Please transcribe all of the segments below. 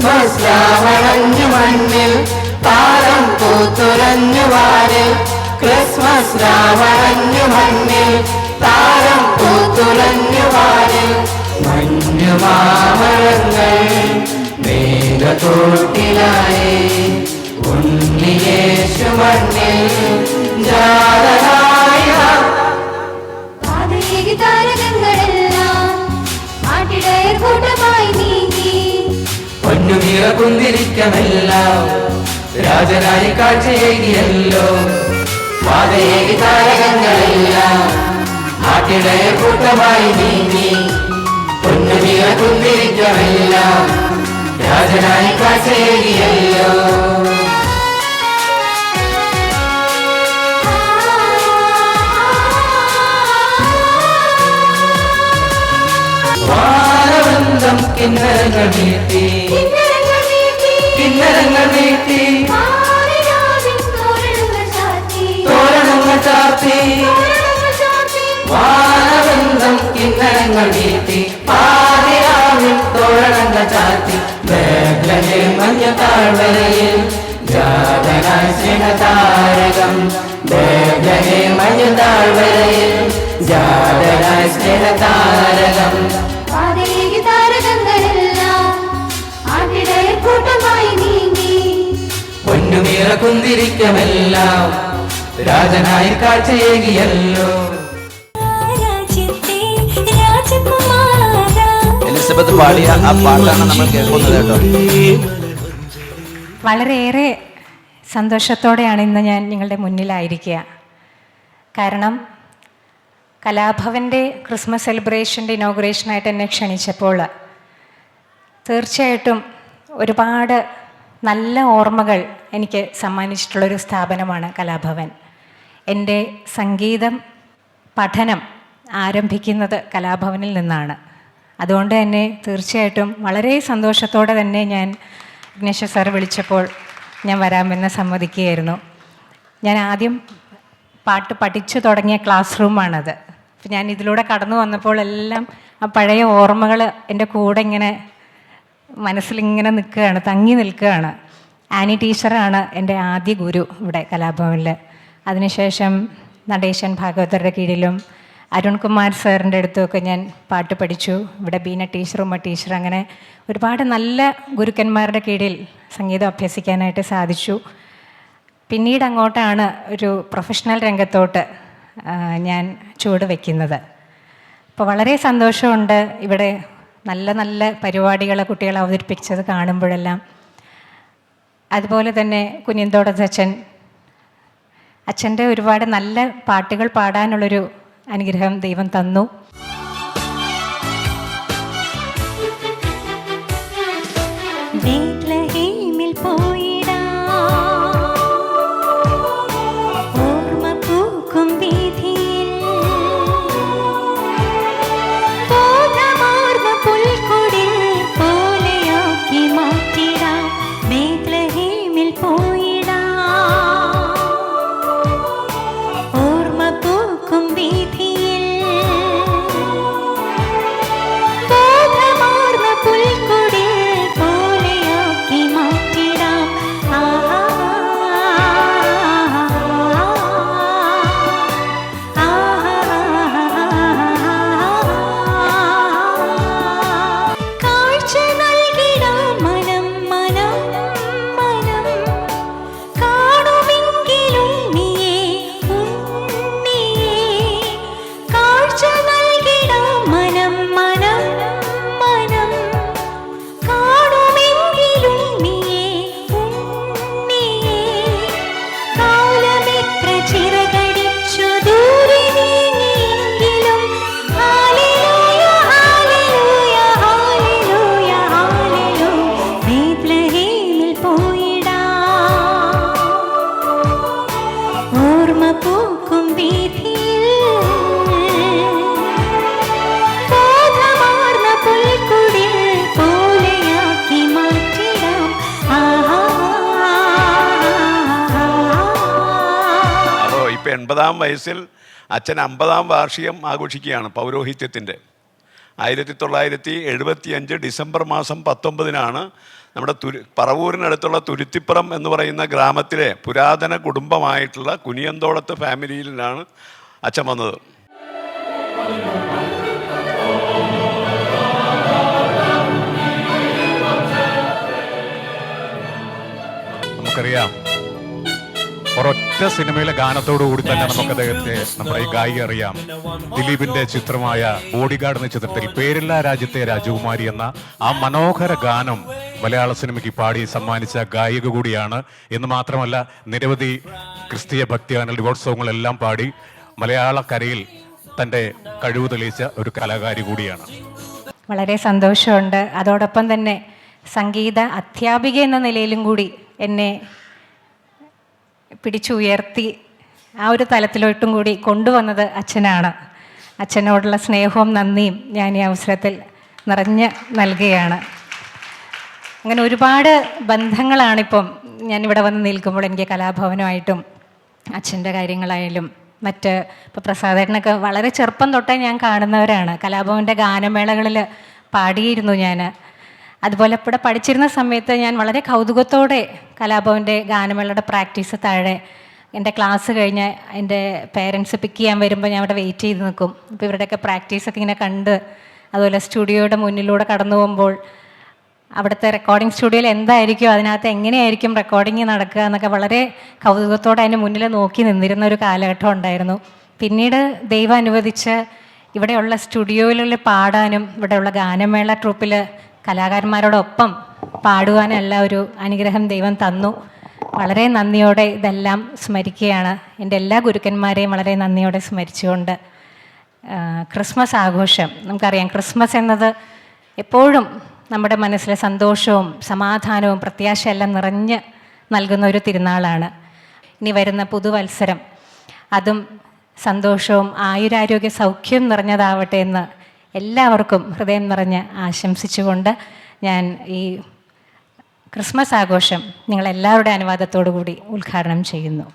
Christmas രാവണഞ്ഞു മണ്ണിൽ താരം പൂത്തുലഞ്ഞു വാനിൽ. ക്രിസ്മസ് രാവണഞ്ഞു മണ്ണിൽ താരം പൂത്തുലഞ്ഞു വാനിൽ. മഞ്ഞു മാമരങ്ങൾ മേഘത്തോട്ടിലായി ഉണ്ണിയേശു മണ്ണിൽ ജാതനായ. പൊന്നുമീറ കുന്തിരിക്കമെല്ലാം രാജനായി കാഴ്ചയേകിയല്ലോ. പാതയേകി താരകങ്ങളെല്ലാം നാട്ടിടയ കൂട്ടമായി നീങ്ങി. പൊന്നുമീറ കുന്തിരിക്കമെല്ലാം രാജനായി കാഴ്ചയേകിയല്ലോ. വാനവൃന്ദം കിന്നരങ്ങൾ നീട്ടി, കിന്നരങ്ങൾ നീട്ടി, തോരണങ്ങൾ ചാർത്തി. വാനവൃന്ദം കിന്നരങ്ങൾ നീട്ടി, പാതിരാവിൽ തോരണങ്ങൾ ചാർത്തി. ബേത്ലഹേം മഞ്ഞ താഴ്വരയിൽ ജാതനായി സ്നേഹതാരകം. ബേത്ലഹേം മഞ്ഞ താഴ്വരയിൽ ജാതനായി സ്നേഹതാരകം. പൊന്നുമീറ കുന്തിരിക്കമെല്ലാം രാജനായി കാഴ്ചയേകിയല്ലോ. എലിസബത്ത് പാടിയ ആ പാട്ടാണ് നമ്മൾ കേൾക്കുന്നത് കേട്ടോ. വളരെയേറെ സന്തോഷത്തോടെയാണ് ഇന്ന് ഞാൻ നിങ്ങളുടെ മുന്നിലായിരിക്കുക. കാരണം കലാഭവൻ്റെ ക്രിസ്മസ് സെലിബ്രേഷൻ്റെ ഇനോഗ്രേഷനായിട്ട് എന്നെ ക്ഷണിച്ചപ്പോൾ തീർച്ചയായിട്ടും ഒരുപാട് നല്ല ഓർമ്മകൾ എനിക്ക് സമ്മാനിച്ചിട്ടുള്ളൊരു സ്ഥാപനമാണ് കലാഭവൻ. എൻ്റെ സംഗീതം പഠനം ആരംഭിക്കുന്നത് കലാഭവനിൽ നിന്നാണ്. അതുകൊണ്ട് തന്നെ തീർച്ചയായിട്ടും വളരെ സന്തോഷത്തോടെ തന്നെ ഞാൻ വിഘ്നേശ്വർ സാർ വിളിച്ചപ്പോൾ ഞാൻ വരാമെന്ന് സമ്മതിക്കുകയായിരുന്നു. ഞാൻ ആദ്യം പാട്ട് പഠിച്ചു തുടങ്ങിയ ക്ലാസ് റൂമാണത്. അപ്പം ഞാൻ ഇതിലൂടെ കടന്നു വന്നപ്പോൾ എല്ലാം ആ പഴയ ഓർമ്മകൾ എൻ്റെ കൂടെ ഇങ്ങനെ മനസ്സിലിങ്ങനെ നിൽക്കുകയാണ്, തങ്ങി നിൽക്കുകയാണ്. ആനി ടീച്ചറാണ് എൻ്റെ ആദ്യ ഗുരു ഇവിടെ കലാഭവനിൽ. അതിനുശേഷം നടേശൻ ഭാഗവതരുടെ കീഴിലും അരുൺകുമാർ സാറിൻ്റെ അടുത്തുമൊക്കെ ഞാൻ പാട്ട് പഠിച്ചു. ഇവിടെ ബീന ടീച്ചർ, ഉമ്മ ടീച്ചർ, അങ്ങനെ ഒരുപാട് നല്ല ഗുരുക്കന്മാരുടെ കീഴിൽ സംഗീതം അഭ്യസിക്കാനായിട്ട് സാധിച്ചു. പിന്നീട് അങ്ങോട്ടാണ് ഒരു പ്രൊഫഷണൽ രംഗത്തോട്ട് ഞാൻ ചുവട് വയ്ക്കുന്നത്. അപ്പോൾ വളരെ സന്തോഷമുണ്ട് ഇവിടെ നല്ല നല്ല പരിപാടികൾ കുട്ടികൾ അവതരിപ്പിച്ചത് കാണുമ്പോഴെല്ലാം. അതുപോലെ തന്നെ കുഞ്ഞിന്തോടത്തച്ഛൻ, അച്ഛൻ്റെ ഒരുപാട് നല്ല പാട്ടുകൾ പാടാനുള്ളൊരു അനുഗ്രഹം ദൈവം തന്നു. ബേത്ലഹേമിൽ പോയിടാ ഓർമ്മ പൂക്കും വീഥിയിൽ ബോധമാർന്ന പുൽക്കൊടിൽ പോലെയാക്കി മാറ്റിടാം. ബേത്ലഹേമിൽ പോയിടാ ഓർമ്മ പൂക്കും വീഥിയിൽ ബോധമാർന്ന പുൽക്കൊടിൽ പോലെയാക്കി മാറ്റിടാം. കാഴ്ച നൽകിടാം മനം മനം മനം കാണുമെങ്കിലും നീയേ ഉണ്ണിയേ. കാഴ്ച നൽകിടാം മനം മനം മനം കാണുമെങ്കിലും നീയേ ഉണ്ണിയേ. കാലമെത്ര ചിറകടിച്ചു ദൂരെ നീങ്ങിയെങ്കിലും ഹല്ലേലൂയ ഹല്ലേലൂയ ഹല്ലേലൂയ ഹല്ലേലൂയ. ബേത്ലഹേമിൽ പോയിടാ ഓർമ്മ പൂക്കും വീഥിയിൽ ബോധമാർന്ന പുൽക്കൊടിൽ പോലെയാക്കി മാറ്റിടാം. അപ്പോൾ ഇപ്പം 80-ാം വയസ്സിൽ അച്ഛൻ 50-ാം വാർഷികം ആഘോഷിക്കുകയാണ് പൗരോഹിത്യത്തിൻ്റെ. 1975 ഡിസംബർ മാസം 19-നാണ് നമ്മുടെ പറവൂരിനടുത്തുള്ള തുരുത്തിപ്പുറം എന്ന് പറയുന്ന ഗ്രാമത്തിലെ പുരാതന കുടുംബമായിട്ടുള്ള കുനിയന്തോളത്ത് ഫാമിലിയിലാണ് അച്ഛൻ വന്നത്. നമുക്കറിയാം, ഒരൊറ്റ സിനിമയിലെ ഗാനത്തോടു കൂടി തന്നെ നമുക്ക് അദ്ദേഹത്തെ, നമ്മുടെ ഈ ഗായിക അറിയാം. ദിലീപിന്റെ ചിത്രമായ ബോഡിഗാർഡ് എന്ന ചിത്രത്തിൽ പേരില്ലാ രാജ്യത്തെ രാജകുമാരി എന്ന ആ മനോഹര ഗാനം മലയാള സിനിമയ്ക്ക് പാടി സമ്മാനിച്ച ഗായിക കൂടിയാണ്. എന്ന് മാത്രമല്ല, നിരവധി ക്രിസ്തീയ ഭക്തിഗാന ഡിവോട്ട് സോങ്ങുകളെല്ലാം പാടി മലയാള കരയിൽ തൻ്റെ കഴിവ് തെളിയിച്ച ഒരു കലാകാരി കൂടിയാണ്. വളരെ സന്തോഷമുണ്ട്. അതോടൊപ്പം തന്നെ സംഗീത അധ്യാപിക എന്ന നിലയിലും കൂടി എന്നെ പിടിച്ചുയർത്തി ആ ഒരു തലത്തിലോട്ടും കൂടി കൊണ്ടുവന്നത് അച്ഛനാണ്. അച്ഛനോടുള്ള സ്നേഹവും നന്ദിയും ഞാൻ ഈ അവസരത്തിൽ നിറഞ്ഞ് നൽകുകയാണ്. അങ്ങനെ ഒരുപാട് ബന്ധങ്ങളാണിപ്പം ഞാനിവിടെ വന്ന് നിൽക്കുമ്പോൾ എനിക്ക് കലാഭവനുമായിട്ടും അച്ഛൻ്റെ കാര്യങ്ങളായാലും മറ്റ് ഇപ്പോൾ പ്രസാദേട്ടനൊക്കെ വളരെ ചെറുപ്പം തൊട്ടേ ഞാൻ കാണുന്നവരാണ്. കലാഭവൻ്റെ ഗാനമേളകളിൽ പാടിയിരുന്നു ഞാൻ. അതുപോലെ ഇവിടെ പഠിച്ചിരുന്ന സമയത്ത് ഞാൻ വളരെ കൗതുകത്തോടെ കലാഭവൻ്റെ ഗാനമേളയുടെ പ്രാക്ടീസ് താഴെ എൻ്റെ ക്ലാസ് കഴിഞ്ഞ് എൻ്റെ പേരൻസ് പിക്ക് ചെയ്യാൻ വരുമ്പോൾ ഞാൻ അവിടെ വെയിറ്റ് ചെയ്ത് നിൽക്കും. അപ്പോൾ ഇവരുടെയൊക്കെ പ്രാക്ടീസൊക്കെ ഇങ്ങനെ കണ്ട്, അതുപോലെ സ്റ്റുഡിയോയുടെ മുന്നിലൂടെ കടന്നു പോകുമ്പോൾ അവിടുത്തെ റെക്കോർഡിംഗ് സ്റ്റുഡിയോയിൽ എന്തായിരിക്കും, അതിനകത്ത് എങ്ങനെയായിരിക്കും റെക്കോർഡിങ് നടക്കുക എന്നൊക്കെ വളരെ കൗതുകത്തോടെ അതിന് മുന്നിൽ നോക്കി നിന്നിരുന്ന ഒരു കാലഘട്ടം ഉണ്ടായിരുന്നു. പിന്നീട് ദൈവം അനുവദിച്ച് ഇവിടെയുള്ള സ്റ്റുഡിയോയിൽ പാടാനും ഇവിടെയുള്ള ഗാനമേള ട്രൂപ്പിൽ കലാകാരന്മാരോടൊപ്പം പാടുവാനല്ല ഒരു അനുഗ്രഹം ദൈവം തന്നു. വളരെ നന്ദിയോടെ ഇതെല്ലാം സ്മരിക്കുകയാണ്. എൻ്റെ എല്ലാ ഗുരുക്കന്മാരെയും വളരെ നന്ദിയോടെ സ്മരിച്ചുകൊണ്ട് ക്രിസ്മസ് ആഘോഷം, നമുക്കറിയാം ക്രിസ്മസ് എന്നത് എപ്പോഴും നമ്മുടെ മനസ്സിലെ സന്തോഷവും സമാധാനവും പ്രത്യാശയെല്ലാം നിറഞ്ഞ് നൽകുന്ന ഒരു തിരുനാളാണ്. ഇനി വരുന്ന പുതുവത്സരം അതും സന്തോഷവും ആയുരാരോഗ്യ സൗഖ്യം നിറഞ്ഞതാവട്ടെ എന്ന് എല്ലാവർക്കും ഹൃദയം നിറഞ്ഞ് ആശംസിച്ചുകൊണ്ട് ഞാൻ ഈ ക്രിസ്മസ് ആഘോഷം നിങ്ങളെല്ലാവരുടെ അനുവാദത്തോടു കൂടി ഉദ്ഘാടനം ചെയ്യുന്നു.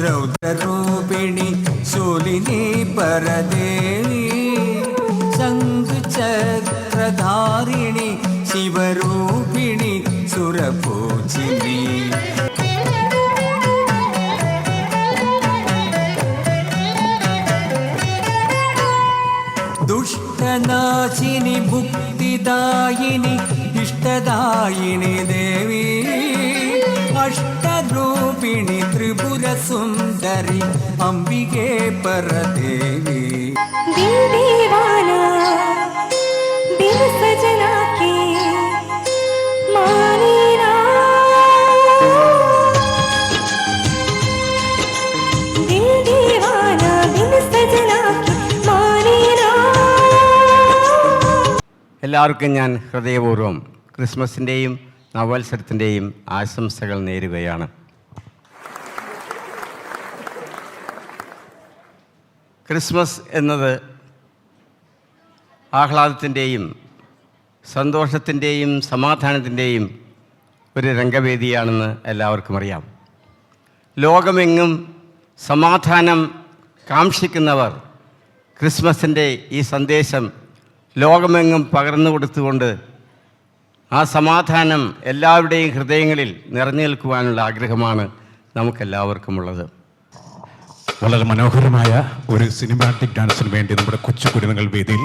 रौद्ररूपिणि शूलिनी परदेवी शङ्खचक्रधारिणि शिवरूपिणि सुरपूजिनी दुष्टनाशिनि भुक्तिदायिनि इष्टदायिनि देवी अष्टरूपिणि സ്വരൂപിണി ത്രിപുര സുന്ദരി അംബികേ പരദേവി दिल दीवाना दिल सजना के माने ना दिल दीवाना दिल सजना के माने ना എല്ലാവർക്കും ഞാൻ ഹൃദയപൂർവ്വം ക്രിസ്മസിൻ്റെയും നവവത്സരത്തിൻ്റെയും ആശംസകൾ നേരുകയാണ്. ക്രിസ്മസ് എന്നത് ആഹ്ലാദത്തിൻ്റെയും സന്തോഷത്തിൻ്റെയും സമാധാനത്തിൻ്റെയും ഒരു രംഗവേദിയാണെന്ന് എല്ലാവർക്കും അറിയാം. ലോകമെങ്ങും സമാധാനം കാംക്ഷിക്കുന്നവർ ക്രിസ്മസിൻ്റെ ഈ സന്ദേശം ലോകമെങ്ങും പകർന്നു കൊടുത്തുകൊണ്ട് ആ സമാധാനം എല്ലാവരുടെയും ഹൃദയങ്ങളിൽ നിറഞ്ഞു നിൽക്കുവാനുള്ള ആഗ്രഹമാണ് നമുക്കെല്ലാവർക്കുമുള്ളത്. വളരെ മനോഹരമായ ഒരു സിനിമാറ്റിക് ഡാൻസിന് വേണ്ടി നമ്മുടെ കൊച്ചു കുരുന്നുകൾ വേദിയിൽ